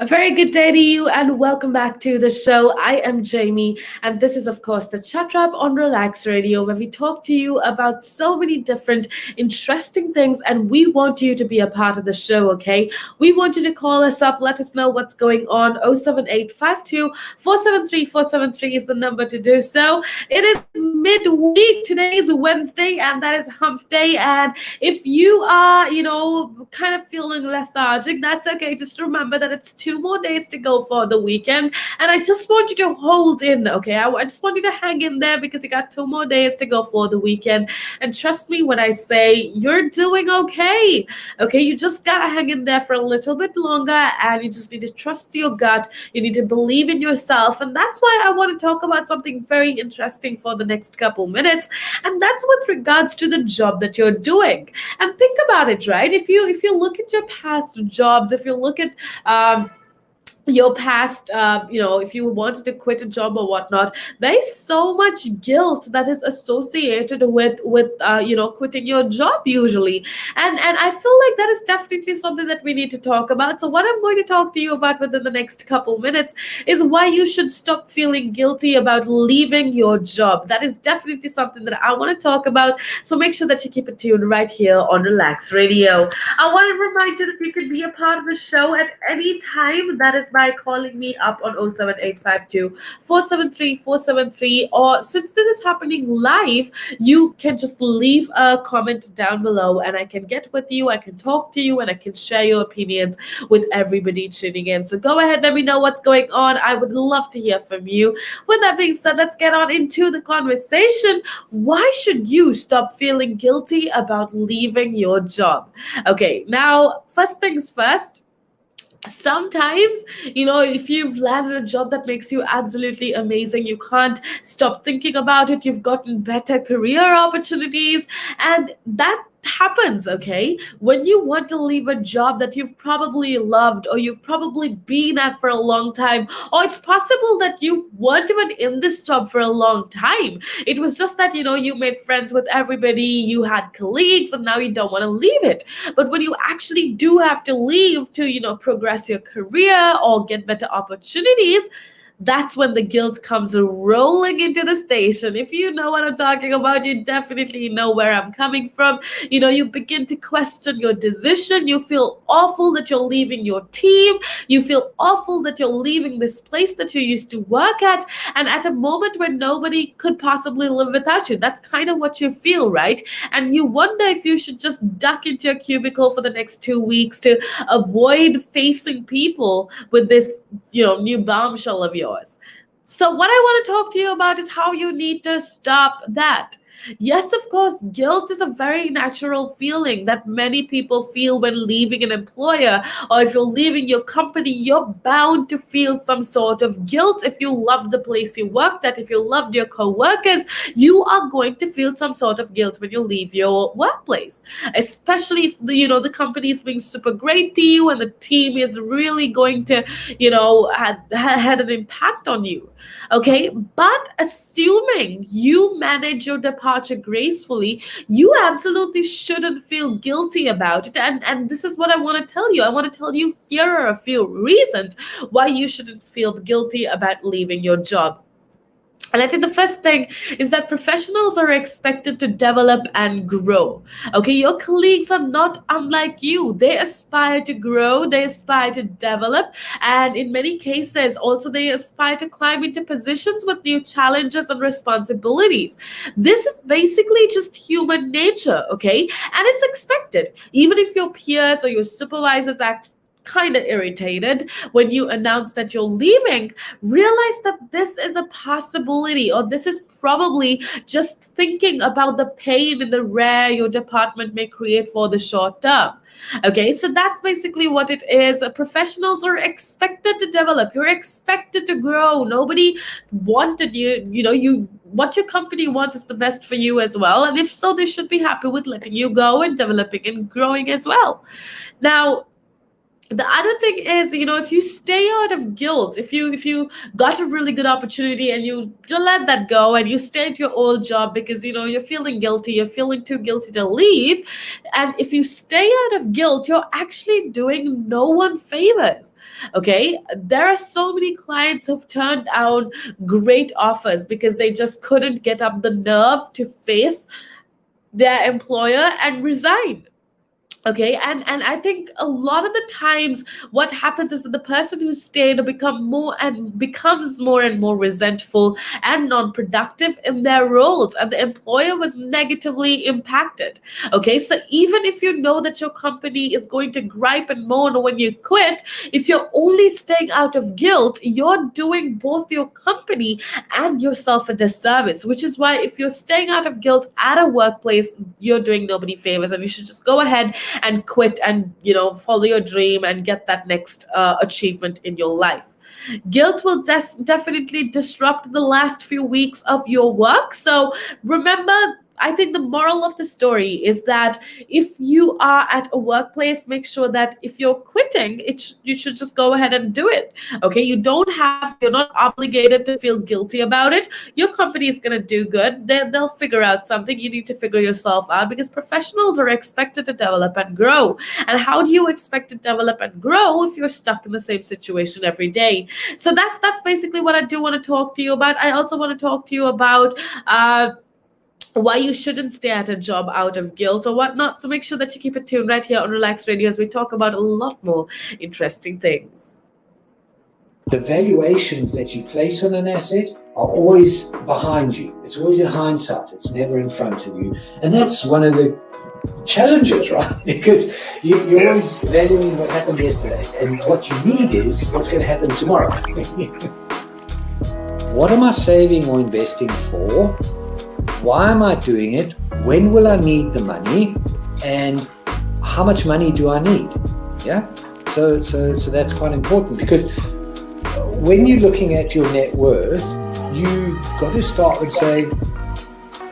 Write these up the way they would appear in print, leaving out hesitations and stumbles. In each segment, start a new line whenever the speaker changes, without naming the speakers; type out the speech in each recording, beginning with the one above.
A very good day to you, and welcome back to the show. I am Jamie, and this is, of course, the Chat Wrap on Relax Radio, where we talk to you about so many different interesting things, and we want you to be a part of the show, okay? We want you to call us up, let us know what's going on. 07852 473 is the number to do so. It is midweek. Today is Wednesday, and that is hump day. And if you are, kind of feeling lethargic, that's okay. Just remember that it's 2 more days to go for the weekend. And I just want you to hold in, okay? I just want you to hang in there because you got 2 more days to go for the weekend. And trust me when I say you're doing okay. Okay, you just gotta hang in there for a little bit longer, and you just need to trust your gut. You need to believe in yourself. And that's why I want to talk about something very interesting for the next couple minutes. And that's with regards to the job that you're doing. And think about it, right? If you look at your past jobs, if you look at your past, if you wanted to quit a job or whatnot, there is so much guilt that is associated with quitting your job usually. And I feel like that is definitely something that we need to talk about. So what I'm going to talk to you about within the next couple minutes is why you should stop feeling guilty about leaving your job. That is definitely something that I want to talk about. So make sure that you keep it tuned right here on Relax Radio. I want to remind you that you can be a part of the show at any time. That is by calling me up on 07852 473 or since this is happening live, you can just leave a comment down below and I can get with you, I can talk to you, and I can share your opinions with everybody tuning in. So go ahead, let me know what's going on. I would love to hear from you. With that being said, let's get on into the conversation. Why should you stop feeling guilty about leaving your job? Okay, now first things first. Sometimes, if you've landed a job that makes you absolutely amazing, you can't stop thinking about it. You've gotten better career opportunities, and that happens, okay? When you want to leave a job that you've probably loved or you've probably been at for a long time, or it's possible that you weren't even in this job for a long time. It was just that, you made friends with everybody, you had colleagues, and now you don't want to leave it. But when you actually do have to leave to, progress your career or get better opportunities, that's when the guilt comes rolling into the station. If you know what I'm talking about, you definitely know where I'm coming from. You begin to question your decision. You feel awful that you're leaving your team. You feel awful that you're leaving this place that you used to work at. And at a moment when nobody could possibly live without you, that's kind of what you feel, right? And you wonder if you should just duck into your cubicle for the next 2 weeks to avoid facing people with this, new bombshell of yours. So what I want to talk to you about is how you need to stop that. Yes, of course, guilt is a very natural feeling that many people feel when leaving an employer, or if you're leaving your company, you're bound to feel some sort of guilt. If you loved the place you worked at, if you loved your co-workers, you are going to feel some sort of guilt when you leave your workplace, especially if the company is being super great to you and the team is really going to, had an impact on you. Okay, but assuming you manage your departure gracefully, you absolutely shouldn't feel guilty about it. And this is what I want to tell you. I want to tell you here are a few reasons why you shouldn't feel guilty about leaving your job. And I think the first thing is that professionals are expected to develop and grow. Okay, your colleagues are not unlike you. They aspire to grow, they aspire to develop, and in many cases, also they aspire to climb into positions with new challenges and responsibilities. This is basically just human nature, okay? And it's expected. Even if your peers or your supervisors act kind of irritated when you announce that you're leaving, realize that this is a possibility, or this is probably just thinking about the pain and the wear your department may create for the short term. Okay, so that's basically what it is. Professionals are expected to develop. You're expected to grow. Nobody wanted you, what your company wants is the best for you as well. And if so, they should be happy with letting you go and developing and growing as well. Now, The other thing is, if you stay out of guilt, if you got a really good opportunity and you let that go and you stay at your old job because you're feeling guilty, you're feeling too guilty to leave, and if you stay out of guilt, you're actually doing no one favors. Okay, there are so many clients who've turned down great offers because they just couldn't get up the nerve to face their employer and resign. Okay, and I think a lot of the times what happens is that the person who stayed becomes more and more resentful and non-productive in their roles, and the employer was negatively impacted. Okay, so even if you know that your company is going to gripe and moan when you quit, if you're only staying out of guilt, you're doing both your company and yourself a disservice, which is why if you're staying out of guilt at a workplace, you're doing nobody favors, and you should just go ahead and quit and follow your dream and get that next achievement in your life. Guilt will definitely disrupt the last few weeks of your work. So remember, I think the moral of the story is that if you are at a workplace, make sure that if you're quitting, you should just go ahead and do it. Okay, you're not obligated to feel guilty about it. Your company is going to do good. They'll figure out something. You need to figure yourself out because professionals are expected to develop and grow. And how do you expect to develop and grow if you're stuck in the same situation every day? So that's basically what I do want to talk to you about. I also want to talk to you about why you shouldn't stay at a job out of guilt or whatnot. So make sure that you keep it tuned right here on Relax Radio as we talk about a lot more interesting things.
The valuations that you place on an asset are always behind you. It's always in hindsight. It's never in front of you. And that's one of the challenges, right? Because you're always valuing what happened yesterday. And what you need is what's going to happen tomorrow. What am I saving or investing for? Why am I doing it? When will I need the money? And how much money do I need? Yeah. So that's quite important, because when you're looking at your net worth, you got to start with saying,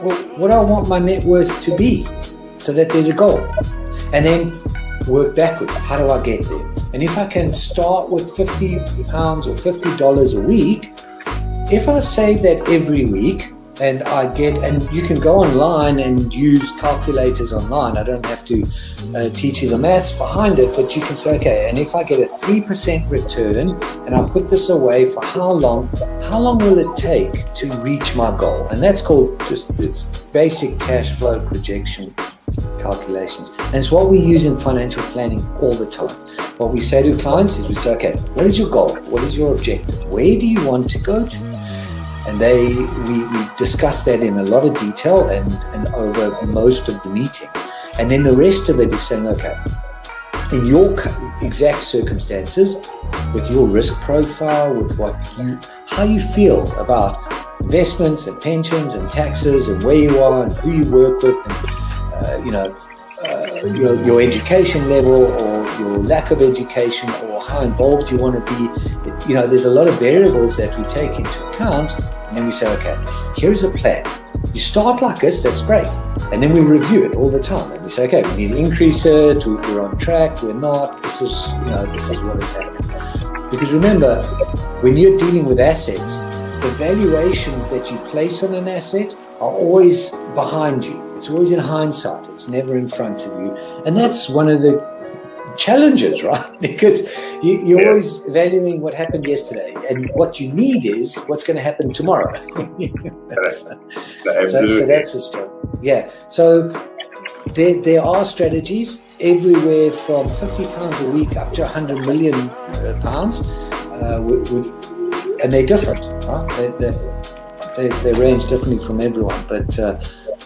well, what do I want my net worth to be? So that there's a goal. And then work backwards. How do I get there? And if I can start with £50 or $50 a week, if I save that every week, and you can go online and use calculators online. I don't have to teach you the maths behind it, but you can say, okay, and if I get a 3% return and I put this away for how long will it take to reach my goal? And that's called just this basic cash flow projection calculations. And it's what we use in financial planning all the time. What we say to clients is we say, okay, what is your goal? What is your objective? Where do you want to go to? And we discuss that in a lot of detail and over most of the meeting. And then the rest of it is saying, okay, in your exact circumstances, with your risk profile, with how you feel about investments and pensions and taxes and where you are and who you work with and, your education level or your lack of education or how involved you want to be. There's a lot of variables that we take into account. And then we say, okay, here's a plan. You start like this, that's great. And then we review it all the time. And we say, okay, we need to increase it, we're on track, we're not, this is what has happened. Because remember, when you're dealing with assets, the valuations that you place on an asset are always behind you. It's always in hindsight. It's never in front of you. And that's one of the challenges, right? Because you're always valuing what happened yesterday, and what you need is what's going to happen tomorrow. So that's a struggle. Yeah. So there are strategies everywhere from £50 a week up to £100 million, and they're different. Right? They range differently from everyone, but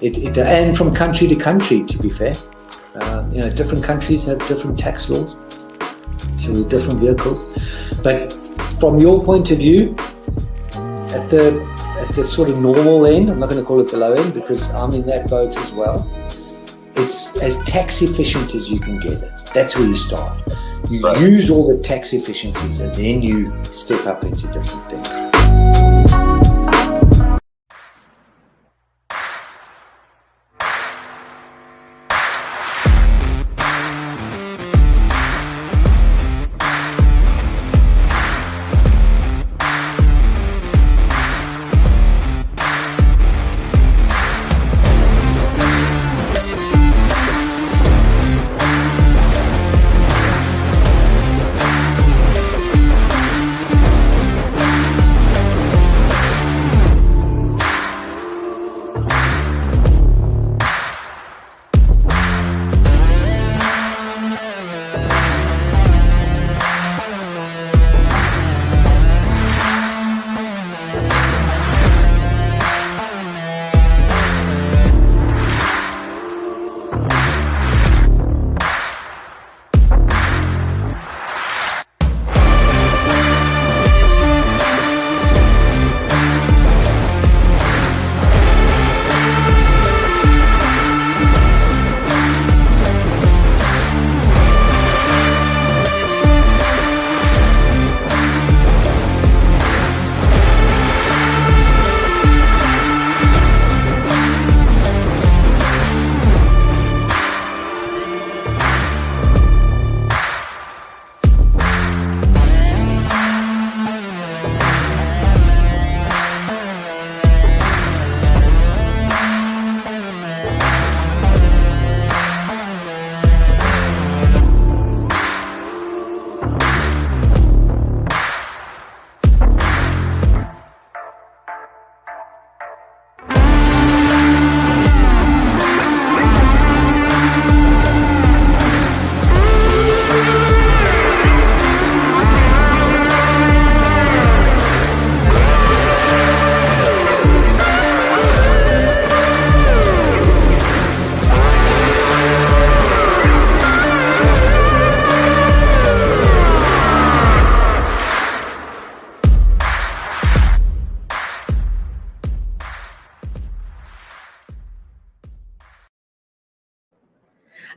and from country to country, to be fair. Different countries have different tax laws, so different vehicles. But from your point of view, at the sort of normal end, I'm not going to call it the low end because I'm in that boat as well. It's as tax efficient as you can get it. That's where you start. You use all the tax efficiencies, and then you step up into different things.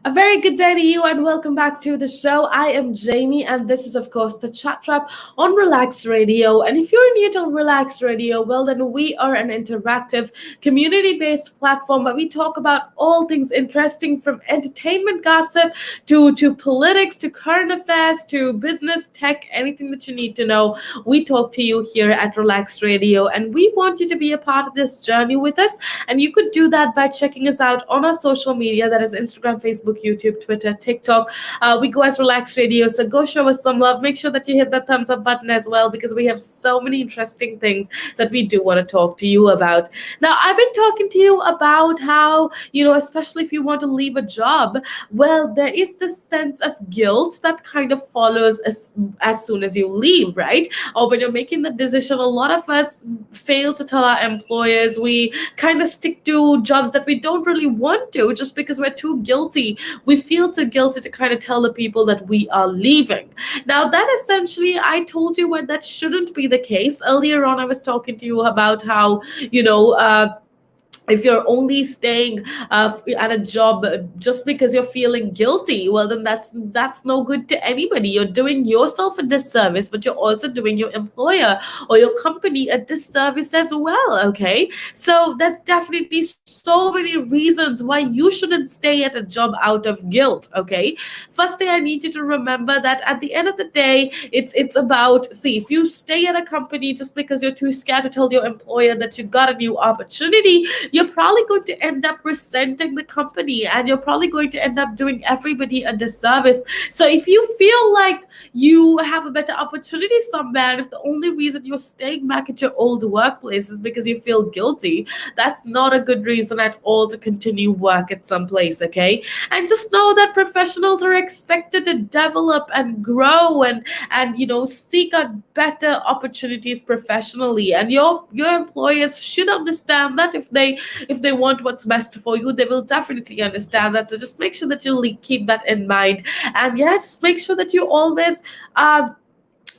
A very good day to you, and welcome back to the show. I am Jamie, and this is, of course, the Chat Trap on Relax Radio. And if you're new to Relax Radio, well, then we are an interactive, community based platform where we talk about all things interesting from entertainment gossip to politics to current affairs to business, tech, anything that you need to know. We talk to you here at Relax Radio, and we want you to be a part of this journey with us. And you could do that by checking us out on our social media, that is Instagram, Facebook, YouTube, Twitter, TikTok. We go as Relax Radio. So go show us some love. Make sure that you hit that thumbs up button as well, because we have so many interesting things that we do want to talk to you about. Now, I've been talking to you about how, especially if you want to leave a job, well, there is this sense of guilt that kind of follows as soon as you leave, right? Or when you're making the decision, a lot of us fail to tell our employers. We kind of stick to jobs that we don't really want to just because we're too guilty. We feel too guilty to kind of tell the people that we are leaving. Now, that essentially, I told you what that shouldn't be the case. Earlier on, I was talking to you about how, if you're only staying at a job just because you're feeling guilty, well, then that's no good to anybody. You're doing yourself a disservice, but you're also doing your employer or your company a disservice as well. Okay, so there's definitely so many reasons why you shouldn't stay at a job out of guilt. Okay, firstly, I need you to remember that at the end of the day, it's about, see, if you stay at a company just because you're too scared to tell your employer that you got a new opportunity, you're probably going to end up resenting the company, and you're probably going to end up doing everybody a disservice. So if you feel like you have a better opportunity somewhere, and if the only reason you're staying back at your old workplace is because you feel guilty, that's not a good reason at all to continue work at some place. Okay, and just know that professionals are expected to develop and grow and seek out better opportunities professionally, and your employers should understand that. If they want what's best for you, they will definitely understand that. So just make sure that you keep that in mind, and yeah, just make sure that you always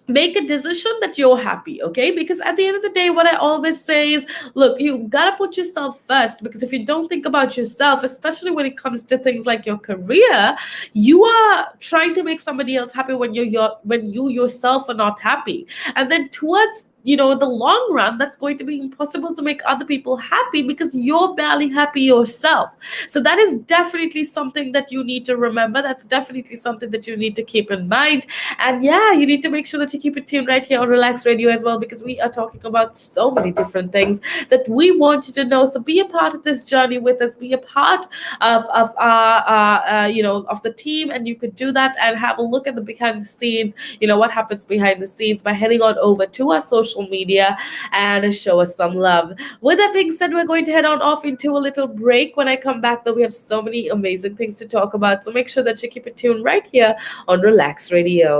make a decision that you're happy. Okay, because at the end of the day, what I always say is, look, you gotta put yourself first, because if you don't think about yourself, especially when it comes to things like your career, you are trying to make somebody else happy when when you yourself are not happy. And then towards the long run, that's going to be impossible to make other people happy because you're barely happy yourself. So that is definitely something that you need to remember. That's definitely something that you need to keep in mind. And yeah, you need to make sure that you keep it tuned right here on Relax Radio as well, because we are talking about so many different things that we want you to know. So be a part of this journey with us. Be a part of our of the team, and you could do that and have a look at the behind the scenes. What happens behind the scenes by heading on over to our social media and show us some love. With that being said, we're going to head on off into a little break. When I come back, though, we have so many amazing things to talk about. So make sure that you keep it tuned right here on Relax Radio.